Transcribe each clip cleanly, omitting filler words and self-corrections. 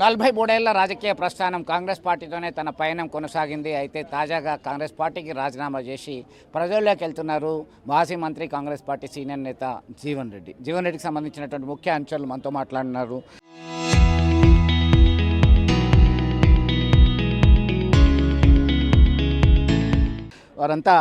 43 ఏళ్ల రాజకీయ ప్రస్థానం కాంగ్రెస్ పార్టీతోనే తన పయనం కొనసాగింది. అయితే తాజాగా కాంగ్రెస్ పార్టీకి రాజీనామా చేసి ప్రజల్లోకి వెళ్తున్నారు మాజీ మంత్రి, కాంగ్రెస్ పార్టీ సీనియర్ నేత జీవన్ రెడ్డి. జీవన్ రెడ్డికి సంబంధించినటువంటి ముఖ్య అంశాలు మనతో మాట్లాడినారు. వారంతా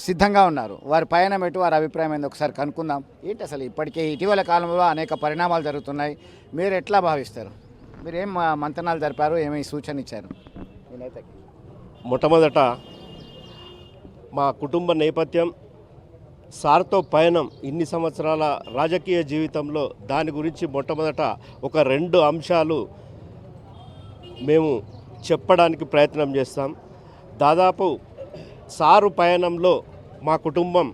సిద్ధంగా ఉన్నారు. వారి పయనం ఎటు, వారి అభిప్రాయం ఏంది ఒకసారి కనుక్కుందాం. ఏంటి అసలు ఇప్పటికే ఇటీవల కాలంలో అనేక పరిణామాలు జరుగుతున్నాయి. మీరు ఎట్లా భావిస్తారు? మీరు ఏం మంతనాలు జరిపారు, ఏమీ సూచన ఇచ్చారు? మొట్టమొదట మా కుటుంబ నేపథ్యం, సార్తో పయనం, ఇన్ని సంవత్సరాల రాజకీయ జీవితంలో దాని గురించి మొట్టమొదట ఒక 2 అంశాలు మేము చెప్పడానికి ప్రయత్నం చేస్తాం. దాదాపు సారు పయనంలో మా కుటుంబం,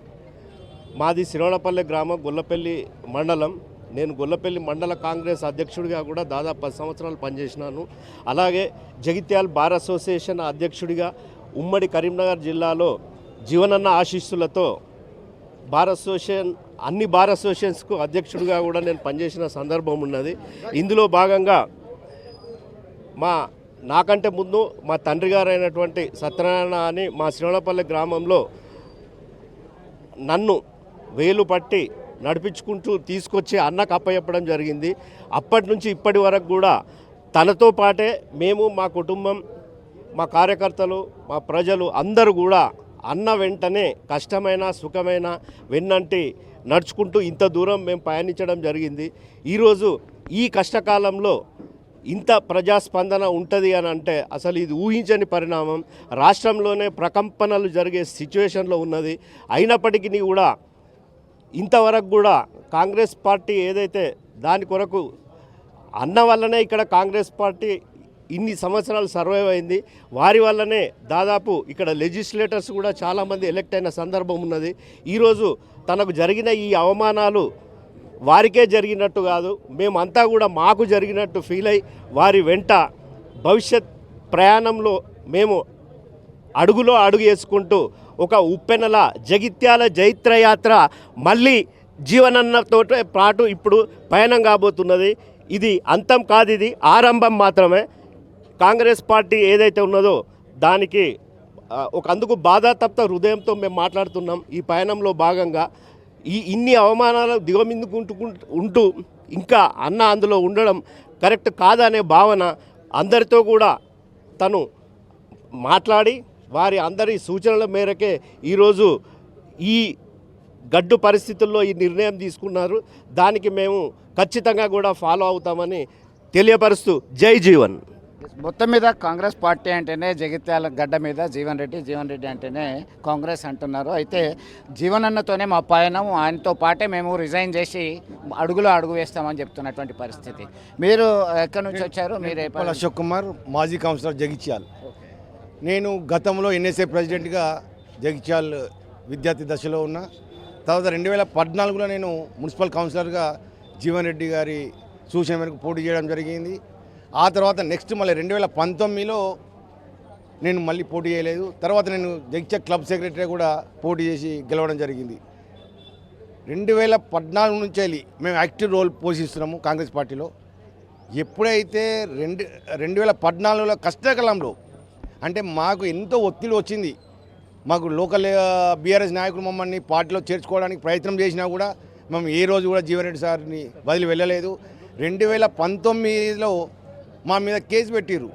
మాది సిరోడపల్లి గ్రామం, గొల్లపల్లి మండలం. నేను గొల్లపల్లి మండల కాంగ్రెస్ అధ్యక్షుడిగా కూడా దాదాపు 10 సంవత్సరాలు పనిచేసినాను. అలాగే జగిత్యాల బార్ అసోసియేషన్ అధ్యక్షుడిగా ఉమ్మడి కరీంనగర్ జిల్లాలో జీవనన్న ఆశీస్సులతో అన్ని బార్ అసోసియేషన్స్కు అధ్యక్షుడిగా కూడా నేను పనిచేసిన సందర్భం ఉన్నది. ఇందులో భాగంగా నాకంటే ముందు మా తండ్రి గారు అయినటువంటి సత్యనారాయణ అని మా శ్రీవళపల్లి గ్రామంలో నన్ను వేలు పట్టి నడిపించుకుంటూ తీసుకొచ్చి అన్నకు అప్పచెప్పడం జరిగింది. అప్పటి నుంచి ఇప్పటి వరకు కూడా తనతో పాటే మేము, మా కుటుంబం, మా కార్యకర్తలు, మా ప్రజలు అందరూ కూడా అన్న వెంటనే కష్టమైన సుఖమైన వెన్నంటి నడుచుకుంటూ ఇంత దూరం మేము పయనించడం జరిగింది. ఈరోజు ఈ కష్టకాలంలో ఇంత ప్రజాస్పందన ఉంటుంది అని అంటే అసలు ఇది ఊహించని పరిణామం. రాష్ట్రంలోనే ప్రకంపనలు జరిగే సిచ్యువేషన్లో ఉన్నది. అయినప్పటికీ కూడా ఇంతవరకు కూడా కాంగ్రెస్ పార్టీ ఏదైతే దాని కొరకు అన్న వల్లనే ఇక్కడ కాంగ్రెస్ పార్టీ ఇన్ని సంవత్సరాలు సర్వైవ్ అయింది. వారి వల్లనే దాదాపు ఇక్కడ లెజిస్లేటర్స్ కూడా చాలామంది ఎలక్ట్ అయిన సందర్భం ఉన్నది. ఈరోజు తనకు జరిగిన ఈ అవమానాలు వారికే జరిగినట్టు కాదు, మేమంతా కూడా మాకు జరిగినట్టు ఫీల్ అయ్యి వారి వెంట భవిష్యత్ ప్రయాణంలో మేము అడుగులో అడుగు వేసుకుంటూ ఒక ఉప్పెనల జగిత్యాల జైత్రయాత్ర మళ్ళీ జీవనన్నతో పాటు ఇప్పుడు పయనం కాబోతున్నది. ఇది అంతం కాదు, ఇది ఆరంభం మాత్రమే. కాంగ్రెస్ పార్టీ ఏదైతే ఉన్నదో దానికి అందుకు బాధాతప్త హృదయంతో మేము మాట్లాడుతున్నాం. ఈ పయనంలో భాగంగా ఇన్ని అవమానాలు దిగమిందుకుంటూ ఇంకా అన్న అందులో ఉండడం కరెక్ట్ కాదనే భావన అందరితో కూడా తను మాట్లాడి వారి అందరి సూచనల మేరకే ఈరోజు ఈ గడ్డు పరిస్థితుల్లో ఈ నిర్ణయం తీసుకున్నారు. దానికి మేము ఖచ్చితంగా కూడా ఫాలో అవుతామని తెలియపరుస్తూ జై జీవన్. మొత్తం మీద కాంగ్రెస్ పార్టీ అంటేనే జగిత్యాల గడ్డ మీద జీవన్ రెడ్డి అంటేనే కాంగ్రెస్ అంటున్నారు. అయితే జీవన్ అన్నతోనే మా పయనం, ఆయనతో పాటే మేము రిజైన్ చేసి అడుగులో అడుగు వేస్తామని చెప్తున్నటువంటి పరిస్థితి. మీరు ఎక్కడి నుంచి వచ్చారు? మీరు అశోక్ కుమార్, మాజీ కౌన్సిలర్ జగిత్యాల్. నేను గతంలో ఎన్ఎస్ఏ ప్రెసిడెంట్గా జగిత్యాల్ విద్యార్థి దశలో ఉన్నా. తర్వాత 2014లో నేను మున్సిపల్ కౌన్సిలర్గా జీవన్ రెడ్డి గారి సూచన మేరకు పోటీ చేయడం జరిగింది. ఆ తర్వాత నెక్స్ట్ మళ్ళీ 2019లో నేను మళ్ళీ పోటీ చేయలేదు. తర్వాత నేను జగిత్యాల క్లబ్ సెక్రటరీ కూడా పోటీ చేసి గెలవడం జరిగింది. 2014 నుంచి వెళ్ళి మేము యాక్టివ్ రోల్ పోషిస్తున్నాము కాంగ్రెస్ పార్టీలో. ఎప్పుడైతే 2014లో కష్టకాలంలో అంటే మాకు ఎంతో ఒత్తిడి వచ్చింది. మాకు లోకల్ బీఆర్ఎస్ నాయకులు మమ్మల్ని పార్టీలో చేర్చుకోవడానికి ప్రయత్నం చేసినా కూడా మేము ఏ రోజు కూడా జీవన్ రెడ్డి సార్ని వదిలి వెళ్ళలేదు. 2019లో మా మీద కేసు పెట్టిర్రు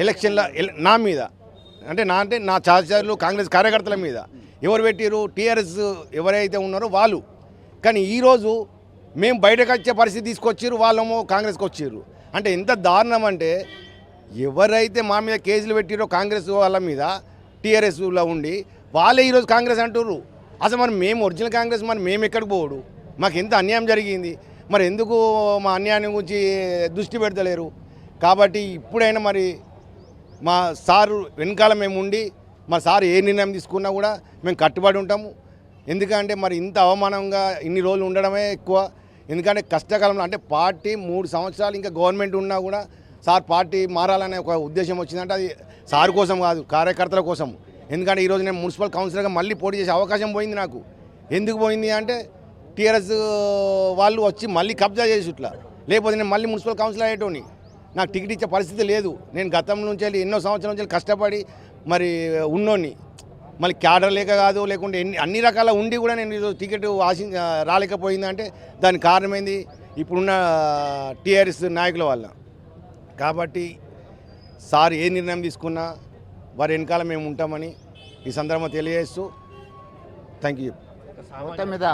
ఎలక్షన్లో, నా మీద అంటే నా సహచరులు కాంగ్రెస్ కార్యకర్తల మీద. ఎవరు పెట్టిర్రు? టీఆర్ఎస్ ఎవరైతే ఉన్నారో వాళ్ళు. కానీ ఈరోజు మేము బయటకు వచ్చే పరిస్థితి తీసుకొచ్చిర్రు, వాళ్ళేమో కాంగ్రెస్కి వచ్చిర్రు. అంటే ఎంత దారుణం అంటే ఎవరైతే మా మీద కేసులు పెట్టిరో కాంగ్రెస్ వాళ్ళ మీద టీఆర్ఎస్లో ఉండి వాళ్ళే ఈరోజు కాంగ్రెస్ అంటుర్రు. అసలు మరి మేము ఒరిజినల్ కాంగ్రెస్, మరి మేము ఎక్కడికి పోవడు? మాకు ఎంత అన్యాయం జరిగింది, మరి ఎందుకు మా అన్యాయం గురించి దృష్టి పెడతలేరు? కాబట్టి ఇప్పుడైనా మరి మా సారు వెనకాల మేము ఉండి మా సారు ఏ నిర్ణయం తీసుకున్నా కూడా మేము కట్టుబడి ఉంటాము. ఎందుకంటే మరి ఇంత అవమానంగా ఇన్ని రోజులు ఉండడమే ఎక్కువ. ఎందుకంటే కష్టకాలంలో అంటే పార్టీ 3 సంవత్సరాలు ఇంకా గవర్నమెంట్ ఉన్నా కూడా సార్ పార్టీ మారాలనే ఒక ఉద్దేశం వచ్చిందంటే అది సార్ కోసం కాదు, కార్యకర్తల కోసం. ఎందుకంటే ఈరోజు నేను మున్సిపల్ కౌన్సిలర్గా మళ్ళీ పోటీ చేసే అవకాశం పోయింది నాకు. ఎందుకు పోయింది అంటే టీఆర్ఎస్ వాళ్ళు వచ్చి మళ్ళీ కబ్జా చేసి ఇట్లా లేకపోతే నేను మళ్ళీ మున్సిపల్ కౌన్సిలర్ అయ్యేటోని. నాకు టికెట్ ఇచ్చే పరిస్థితి లేదు. నేను గతం నుంచి వెళ్ళి ఎన్నో సంవత్సరాల నుంచి కష్టపడి మరి ఉన్నోని మళ్ళీ క్యాడర్ లేక కాదు, లేకుంటే అన్ని రకాల ఉండి కూడా నేను ఈరోజు టికెట్ రాలేకపోయిందంటే దానికి కారణమైంది ఇప్పుడున్న టీఆర్ఎస్ నాయకుల వల్ల. కాబట్టి సార్ ఏ నిర్ణయం తీసుకున్నా వారి వెనకాల మేము ఉంటామని ఈ సందర్భంగా తెలియజేస్తూ థ్యాంక్ యూ. మొత్తం మీద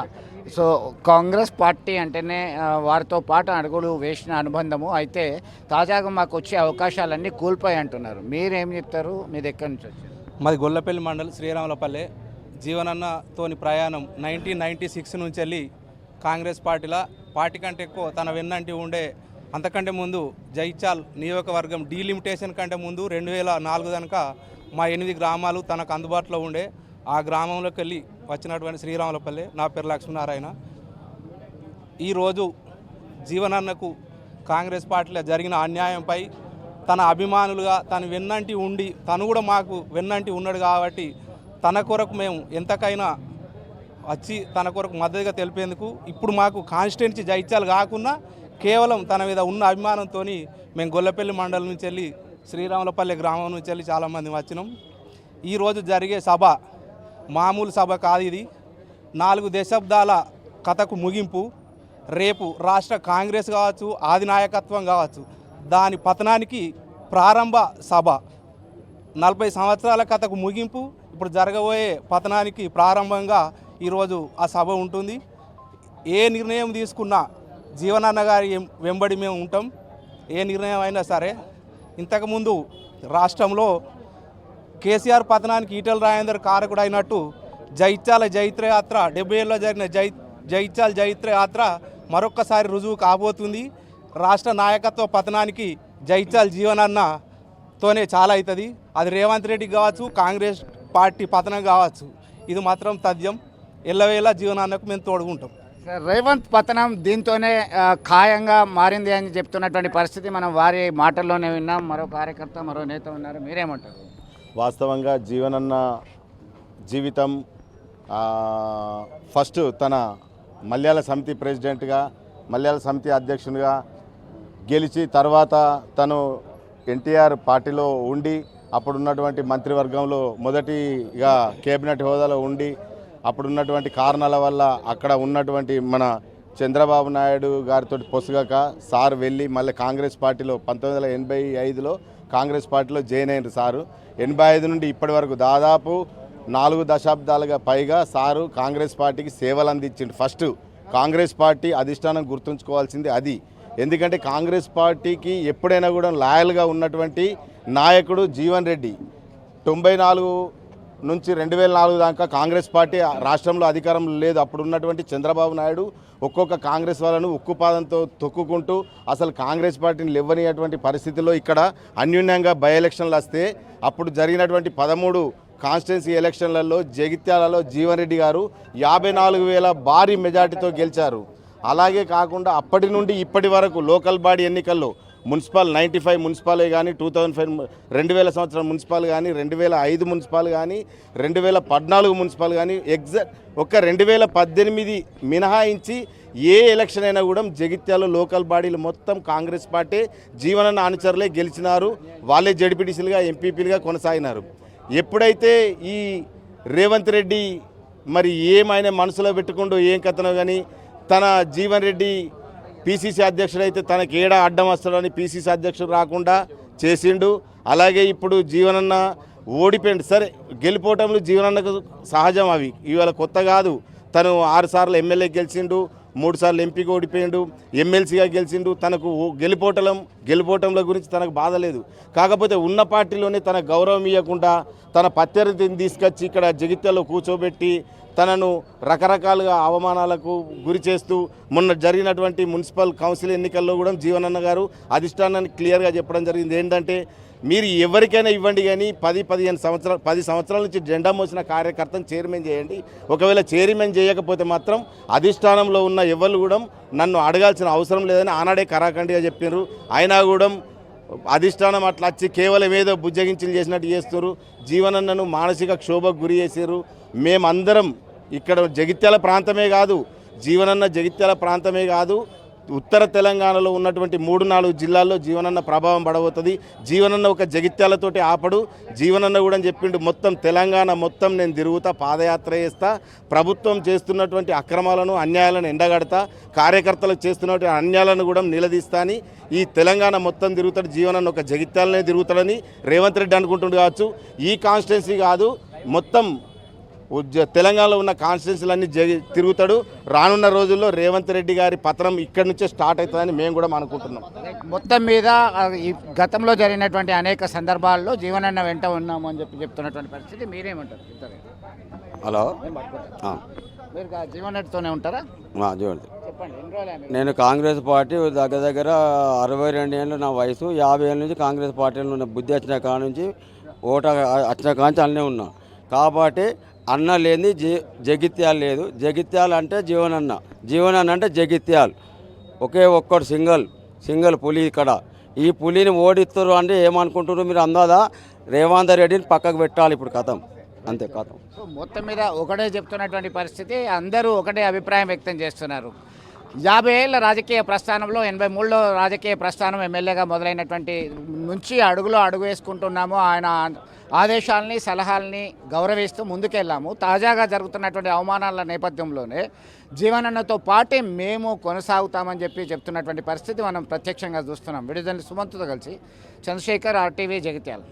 సో కాంగ్రెస్ పార్టీ అంటేనే వారితో పాటు అడుగులు వేసిన అనుబంధము. అయితే తాజాగా మాకు వచ్చే అవకాశాలన్నీ కూలిపోయి అంటున్నారు. మీరేం చెప్తారు? మీది ఎక్కడి నుంచి వచ్చారు? మాది గొల్లపల్లి మండలం శ్రీరాములపల్లె. జీవనన్నతోని ప్రయాణం 1996 నుంచి వెళ్ళి కాంగ్రెస్ పార్టీ కంటే ఎక్కువ తన వెన్నంటి ఉండే, అంతకంటే ముందు జైచాల్ నియోజకవర్గం డీలిమిటేషన్ కంటే ముందు 2004 కనుక మా 8 గ్రామాలు తనకు అందుబాటులో ఉండే. ఆ గ్రామంలోకి వెళ్ళి వచ్చినటువంటి శ్రీరాములపల్లె. నా పేరు లక్ష్మీనారాయణ. ఈరోజు జీవనన్నకు కాంగ్రెస్ పార్టీలో జరిగిన అన్యాయంపై తన అభిమానులుగా తను వెన్నంటి ఉండి, తను కూడా మాకు వెన్నంటి ఉన్నాడు కాబట్టి తన కొరకు మేము ఎంతకైనా వచ్చి తన కొరకు మద్దతుగా తెలిపేందుకు ఇప్పుడు మాకు కాన్స్టిట్యున్సీ జైత్యాలు కాకుండా కేవలం తన మీద ఉన్న అభిమానంతో మేము గొల్లపల్లి మండలం నుంచి వెళ్ళి శ్రీరాములపల్లి గ్రామం నుంచి వెళ్ళి చాలామంది వచ్చినాం. ఈరోజు జరిగే సభ మామూలు సభ కాదు. ఇది 4 దశాబ్దాల కథకు ముగింపు. రేపు రాష్ట్ర కాంగ్రెస్ కావచ్చు, ఆది నాయకత్వం కావచ్చు, దాని పతనానికి ప్రారంభ సభ. 40 సంవత్సరాల కథకు ముగింపు, ఇప్పుడు జరగబోయే పతనానికి ప్రారంభంగా ఈరోజు ఆ సభ ఉంటుంది. ఏ నిర్ణయం తీసుకున్నా జీవనన్న గారి వెంబడి మేము ఉంటాం. ఏ నిర్ణయం అయినా సరే. ఇంతకుముందు రాష్ట్రంలో కేసీఆర్ పతనానికి ఈటెల రాజేందర్ కారకుడు అయినట్టు జైత్యాల జైత్రయాత్ర 70 ఏళ్ళలో జరిగిన జైత్యాల జైత్రయాత్ర మరొక్కసారి రుజువు కాబోతుంది. రాష్ట్ర నాయకత్వ పతనానికి జైత్యాల జీవనన్నతోనే చాలా అవుతుంది. అది రేవంత్ రెడ్డి కావచ్చు, కాంగ్రెస్ పార్టీ పతనం కావచ్చు, ఇది మాత్రం తథ్యం. ఎల్లవేళ జీవనన్నకు మేము తోడుకుంటాం. రేవంత్ పతనం దీంతోనే ఖాయంగా మారింది అని చెప్తున్నటువంటి పరిస్థితి మనం వారి మాటల్లోనే విన్నాం. మరో కార్యకర్త, మరో నేత ఉన్నారు. మీరేమంటారు? వాస్తవంగా జీవనన్న జీవితం ఫస్ట్ తన మల్యాల సమితి ప్రెసిడెంట్గా, మల్యాల సమితి అధ్యక్షునిగా గెలిచి తర్వాత తను ఎన్టీఆర్ పార్టీలో ఉండి అప్పుడున్నటువంటి మంత్రివర్గంలో మొదటిగా కేబినెట్ హోదాలో ఉండి అప్పుడున్నటువంటి కారణాల వల్ల అక్కడ ఉన్నటువంటి మన చంద్రబాబు నాయుడు గారితో పొసగక సార్ వెళ్ళి మళ్ళీ కాంగ్రెస్ పార్టీలో 1985లో కాంగ్రెస్ పార్టీలో జాయిన్ అయినారు సారు. 85 నుండి ఇప్పటి వరకు దాదాపు 4 దశాబ్దాలుగా పైగా సారు కాంగ్రెస్ పార్టీకి సేవలు అందించిండు. ఫస్ట్ కాంగ్రెస్ పార్టీ అధిష్టానం గుర్తుంచుకోవాల్సింది అది. ఎందుకంటే కాంగ్రెస్ పార్టీకి ఎప్పుడైనా కూడా లాయల్గా ఉన్నటువంటి నాయకుడు జీవన్ రెడ్డి. 94 నుంచి 2004 దాకా కాంగ్రెస్ పార్టీ రాష్ట్రంలో అధికారంలో లేదు. అప్పుడు ఉన్నటువంటి చంద్రబాబు నాయుడు ఒక్కొక్క కాంగ్రెస్ వాళ్ళను ఉక్కుపాదంతో తొక్కుకుంటూ అసలు కాంగ్రెస్ పార్టీని లేవనియటువంటి పరిస్థితిలో ఇక్కడ అన్యూన్యంగా బై ఎలక్షన్లు వస్తే అప్పుడు జరిగినటువంటి 13 కాన్స్టిట్యున్సీ ఎలక్షన్లలో జగిత్యాలలో జీవన్ రెడ్డి గారు 54,000 భారీ మెజార్టీతో గెలిచారు. అలాగే కాకుండా అప్పటి నుండి ఇప్పటి వరకు లోకల్ బాడీ ఎన్నికల్లో మున్సిపల్ 95 మున్సిపాలే కానీ 2005 2000 సంవత్సరం మున్సిపల్ కానీ 2005 మున్సిపల్ కానీ 2014 మున్సిపల్ కానీ ఒక్క 2018 మినహాయించి ఏ ఎలక్షన్ అయినా కూడా జగిత్యాల లోకల్ బాడీలు మొత్తం కాంగ్రెస్ పార్టీ జీవనన్న అనుచరులే గెలిచినారు. వాళ్ళే జడ్పీటీసీలుగా ఎంపీపీలుగా కొనసాగినారు. ఎప్పుడైతే ఈ రేవంత్ రెడ్డి మరి ఏమైనా మనసులో పెట్టుకుంటూ ఏం కథనో కానీ తన జీవన్ రెడ్డి పీసీసీ అధ్యక్షుడు అయితే తనకి ఏడా అడ్డం వస్తాడని పీసీసీ అధ్యక్షుడు రాకుండా చేసిండు. అలాగే ఇప్పుడు జీవనన్న ఓడిపోయిండు. సరే గెలిపోవటంలో జీవనన్నకు సహజం, అవి ఇవాళ కొత్త కాదు. తను 6 సార్లు ఎమ్మెల్యే గెలిచిండు, 3 సార్లు ఎంపీగా ఓడిపోయిండు, ఎమ్మెల్సీగా గెలిచిండు. తనకు గెలిపోవటంలో గురించి తనకు బాధ లేదు. కాకపోతే ఉన్న పార్టీలోనే తన గౌరవం ఇవ్వకుండా తన ప్రత్యర్థిని తీసుకొచ్చి ఇక్కడ జగిత్యాలలో కూర్చోబెట్టి తనను రకరకాలుగా అవమానాలకు గురి చేస్తూ మొన్న జరిగినటువంటి మున్సిపల్ కౌన్సిల్ ఎన్నికల్లో కూడా జీవనన్న గారు అధిష్టానానికి క్లియర్గా చెప్పడం జరిగింది. ఏంటంటే మీరు ఎవరికైనా ఇవ్వండి కానీ 10 సంవత్సరాల నుంచి జెండా మోసిన కార్యకర్తను చైర్మన్ చేయండి. ఒకవేళ చైర్మన్ చేయకపోతే మాత్రం అధిష్టానంలో ఉన్న ఎవరు కూడా నన్ను అడగాల్సిన అవసరం లేదని ఆనాడే కరాఖండిగా చెప్పారు. అయినా కూడా అధిష్టానం అట్లా వచ్చి కేవలం ఏదో బుజ్జగించులు చేసినట్టు చేస్తున్నారు. జీవనన్నను మానసిక క్షోభకు గురి చేశారు. మేమందరం ఇక్కడ జగిత్యాల ప్రాంతమే కాదు, జీవనన్న జగిత్యాల ప్రాంతమే కాదు, ఉత్తర తెలంగాణలో ఉన్నటువంటి 3-4 జిల్లాల్లో జీవనన్న ప్రభావం పడబోతుంది. జీవనన్న ఒక జగిత్యాలతోటి ఆపడు. జీవనన్న కూడా చెప్పిండు, మొత్తం తెలంగాణ మొత్తం నేను తిరుగుతా, పాదయాత్ర చేస్తా, ప్రభుత్వం చేస్తున్నటువంటి అక్రమాలను అన్యాయాలను ఎండగడతా, కార్యకర్తలకు చేస్తున్నటువంటి అన్యాయాలను కూడా నిలదీస్తా అని ఈ తెలంగాణ మొత్తం తిరుగుతాడు. జీవనన్న ఒక జగిత్యాలనే తిరుగుతాడని రేవంత్ రెడ్డి అనుకుంటుండు కావచ్చు. ఈ కాన్స్టిట్యున్సీ కాదు, మొత్తం తెలంగాణలో ఉన్న కాన్స్టిట్యున్సీలన్నీ తిరుగుతాడు. రానున్న రోజుల్లో రేవంత్ రెడ్డి గారి పత్రం ఇక్కడి నుంచే స్టార్ట్ అవుతుందని మేము కూడా అనుకుంటున్నాం. మొత్తం మీద ఈ గతంలో జరిగినటువంటి అనేక సందర్భాల్లో జీవనన్న వెంట ఉన్నాము అని చెప్తున్నటువంటి పరిస్థితి మీరేమంటారు? హలో, మీరు జీవనన్నతోనే ఉంటారా? చూడండి, చెప్పండి, ఎన్ని రోజులు? నేను కాంగ్రెస్ పార్టీ దగ్గర 62 ఏళ్ళు నా వయసు. 50 ఏళ్ళ నుంచి కాంగ్రెస్ పార్టీలో ఉన్న బుద్ధి వచ్చిన కాడ నుంచి ఓట వచ్చిన కాడ నుంచి అన్నీ ఉన్నా. కాబట్టి అన్న లేని జగిత్యాల లేదు. జగిత్యాల అంటే జీవనన్న, జీవనన్న అంటే జగిత్యాల. ఒకే ఒక్కడు సింగల్ పులి ఇక్కడ. ఈ పులిని ఓడిస్తారు అంటే ఏమనుకుంటున్నారు మీరు? అందాదా రేవంత్ రెడ్డిని పక్కకు పెట్టాలి ఇప్పుడు. కథం అంతే, కథం. సో మొత్తం మీద ఒకటే చెప్తున్నటువంటి పరిస్థితి, అందరూ ఒకటే అభిప్రాయం వ్యక్తం చేస్తున్నారు. 50 ఏళ్ళ రాజకీయ ప్రస్థానంలో 83లో రాజకీయ ప్రస్థానం ఎమ్మెల్యేగా మొదలైనటువంటి నుంచి అడుగులో అడుగు వేసుకుంటున్నాము. ఆయన ఆదేశాలని సలహాలని గౌరవిస్తూ ముందుకెళ్ళాము. తాజాగా జరుగుతున్నటువంటి అవమానాల నేపథ్యంలోనే జీవనన్నతో పాటే మేము కొనసాగుతామని చెప్తున్నటువంటి పరిస్థితి మనం ప్రత్యక్షంగా చూస్తున్నాం. విడుదల సుమంత్తో కలిసి చంద్రశేఖర్, RTV, జగిత్యాల.